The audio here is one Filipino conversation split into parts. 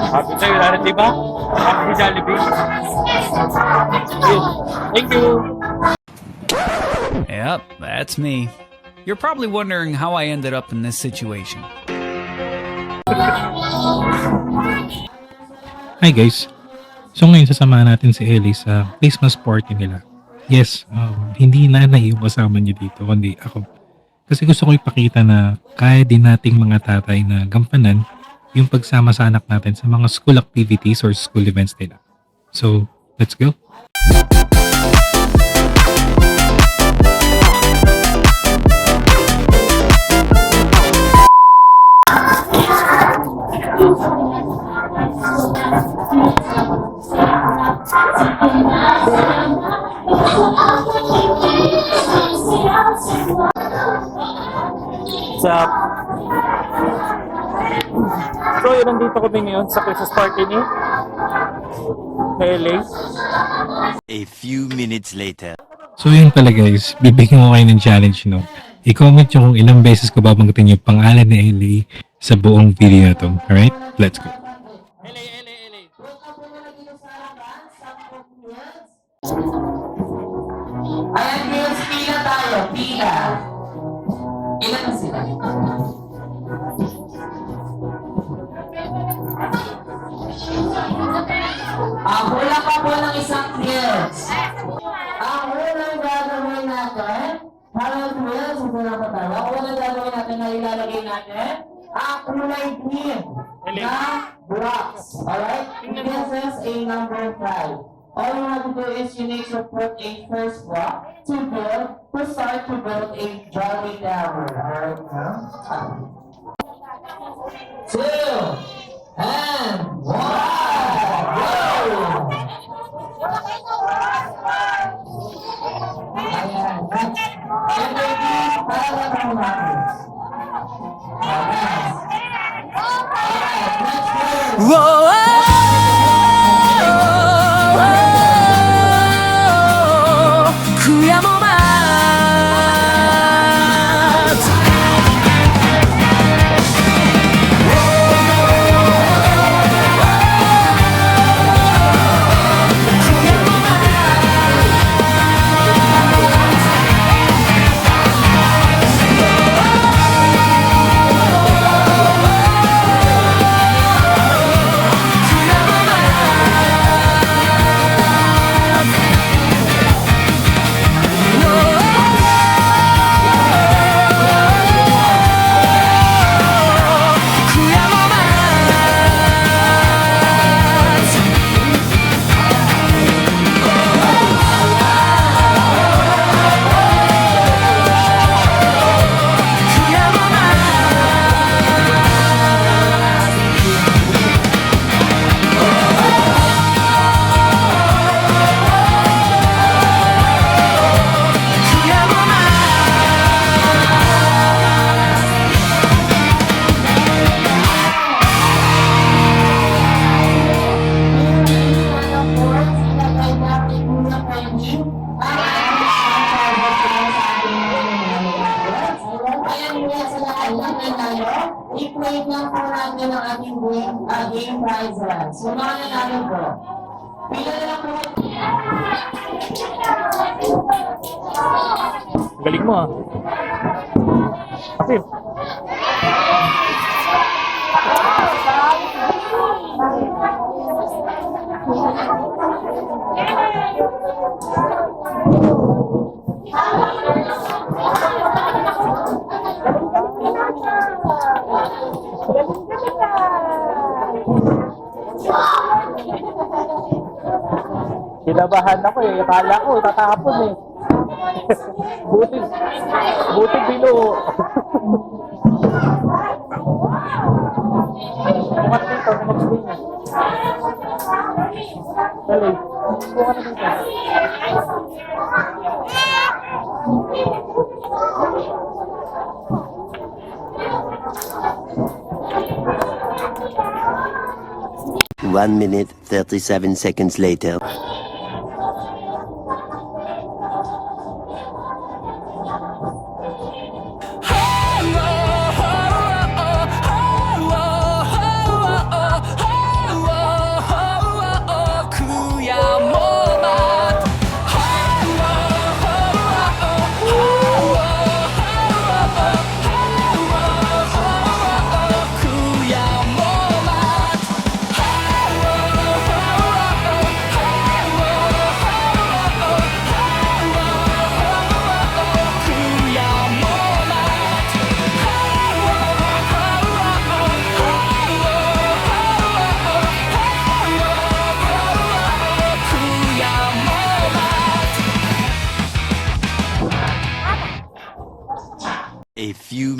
Happy tayo, Lara, di ba? Happy Jollibee. Thank you. Yep, that's me. You're probably wondering how I ended up in this situation. Hi guys! So ngayon sasamahan natin si Ellie sa Christmas party nila. Yes, hindi nanay yung kasama niyo dito, kundi ako. Kasi gusto ko ipakita na kaya din nating mga tatay na gampanan yung pagsama sa anak natin sa mga school activities or school events nila. So, let's go! What's up? So, yun, nandito kami ngayon sa Christmas party ni LA. A few minutes later. So yun pala guys, bibigyan ko kayo ng challenge no. I-comment nyo kung ilang beses ko babanggitin yung pangalan ni Ellie sa buong video na to. Alright? Let's go! LA, LA, LA. Ayan, girls, pila tayo. Pila. Ilan na sila? Hula pa po ng isang girls. Ang unang gagawin natin, parang girls, hula pa tayo. Ang unang gagawin natin na ilalagay natin, ang kulay green na blocks. Alright? This is a number 5. All you have to do is you need to put a first block to start to build a jolly tower. Alright? 2 and 1. Go! Ayan. And baby, para lang natin. Alright. Alright, next one. I-play lang po natin ang ating game prizes. So, mga nanalo po. Pila na lang po. Galing mo ah. Sim. Kinabahan ako eh. Akala ko tatapon eh. buti binuo. Kumat dito, kumat dito. Dali. Kuha na dito. One minute, 37 seconds later.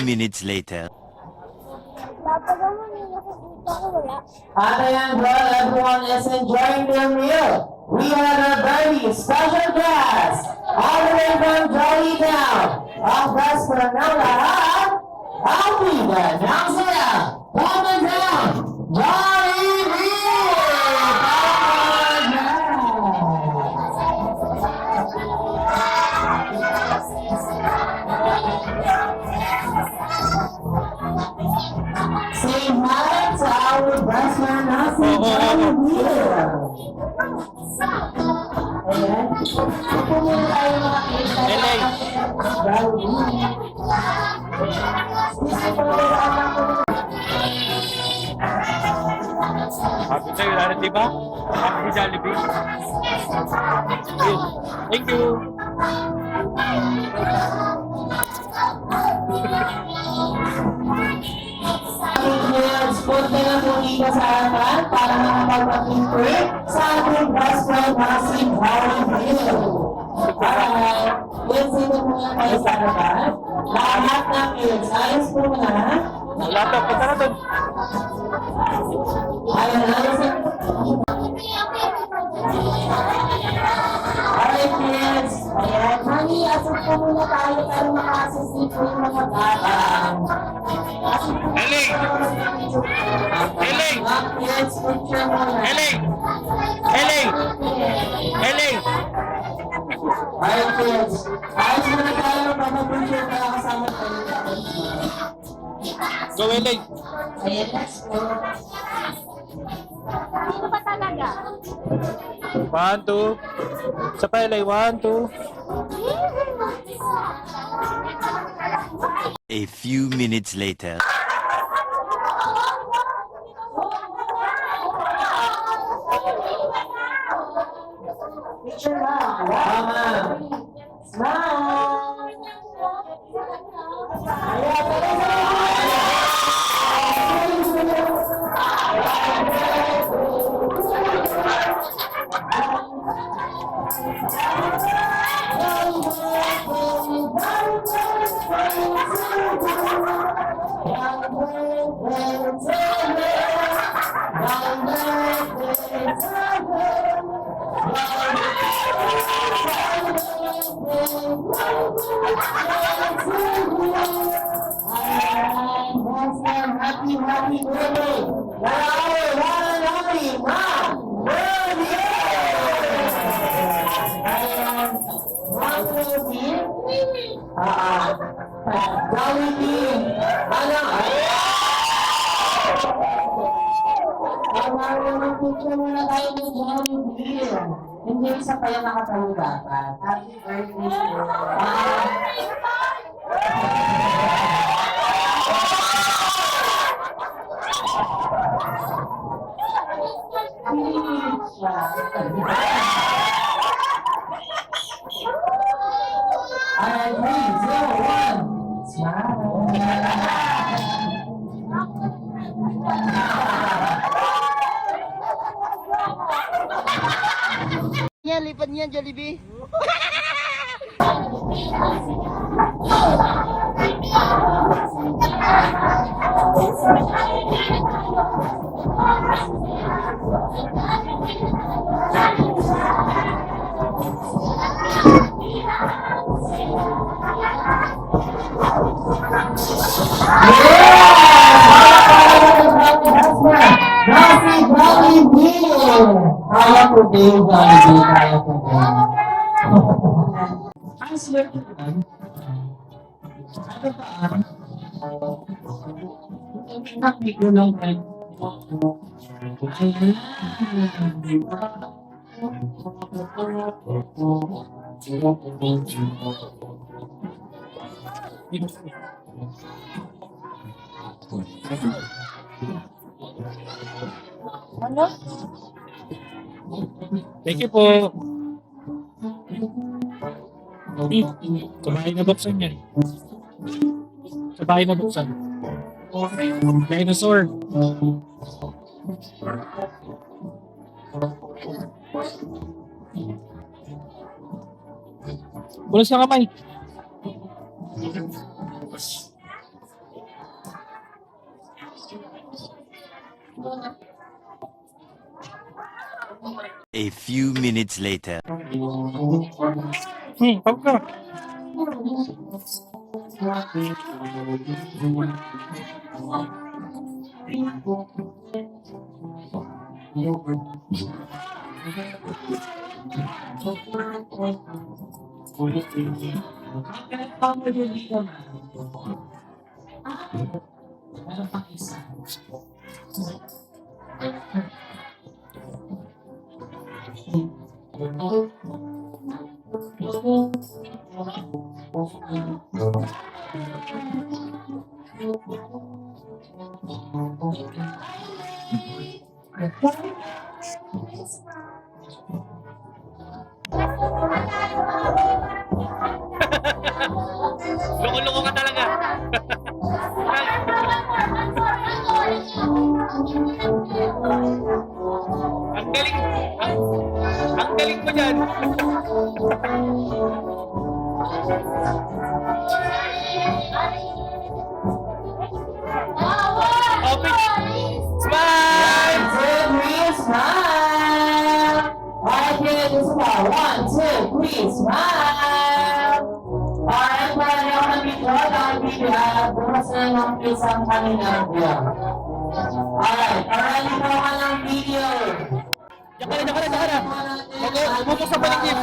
minutes later. At ayan, well, everyone is enjoying their meal. We have a very special guest, all the way from Jolly Town. Ang best friend ng lahat, ang leader ng saya, coming down, Jolly Say hi to our best friend ng Jolly. Ayan. Ito muna tayo mga kita. Happy sa'yo, Lara, di ba? Happy si Jollibee. Thank you. Kids, punta na po dito sa harapan para makapagpapinture sa ating best friend na si Harry Hill. Alright, kids, dito muna kayo sa harapan. Lahat ng kids, ayos po na. Wala to, punta na doon. Ayun, ayos na. Alright, kids. Ayan, honey, asok po muna tayo para makasusip po yung mga bata. Eling! Eling! Kids, picture muna. Eling! Eling! Eling! Alright, kids. Ayos muna tayo para picture tayo kasama tayo. Go, Eling! Ayan, let's go. Sino ba talaga? 1, 2. Sa pa, Eling. 1, 2. A few minutes later. Picture na. Mama. Smile. Ayan, happy, happy birthday. Wow, one and only Mom. Jollibee. Ano? Picture muna tayo ng Jollibee. Hindi isa pa yung nakatayo dapat. Happy birthday. Alright, 3, 2, 1. Smile. Yan, lipad niyan, Jollibee. Nasi Jollibee! Kaya ko din, Jollibee. Kaya ko din. Ang swerte ko lang. Ano ba? Nakik ko lang kayo. Ano? Thank you po. Sa bahay na buksan yan. Sa bahay na buksan. Dinosaur. Bulas na kamay. A few minutes later. Pag ka. Loko-loko ka talaga. Ang galing. Ang galing mo dyan. Open. Smile! 1, 2, 3, smile! Okay, this one. 1, 2, 3, smile! Alright, para niyo ng video, dahil video, bukas na yung isang kanina video. Alright, para niyo ka ng video. Diyan ka na. Bubuk sa paligid.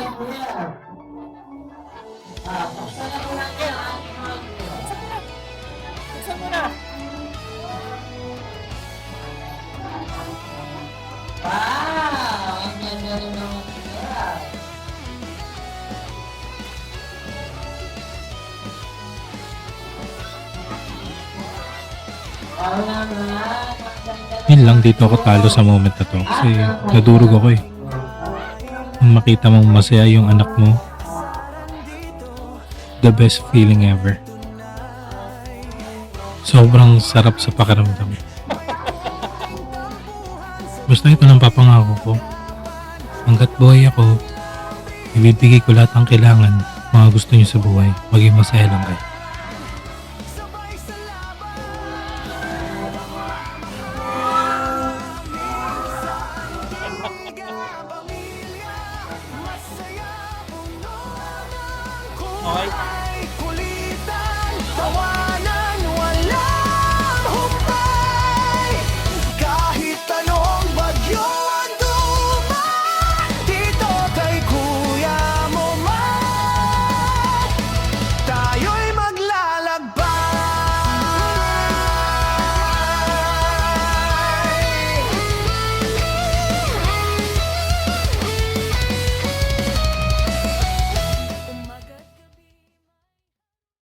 Buksan na po natin ang ating mga video. Buksan mo na. Wow! Ang ganda rin ng video. Yun lang, dito ako talo sa moment na to kasi nadurog ako eh. Nung makita mong masaya yung anak mo, the best feeling ever. Sobrang sarap sa pakiramdam. Basta ito lang papangako ko. Hanggat buhay ako, ibibigay ko lahat ng kailangan, mga gusto niyo sa buhay. Maging masaya lang kayo.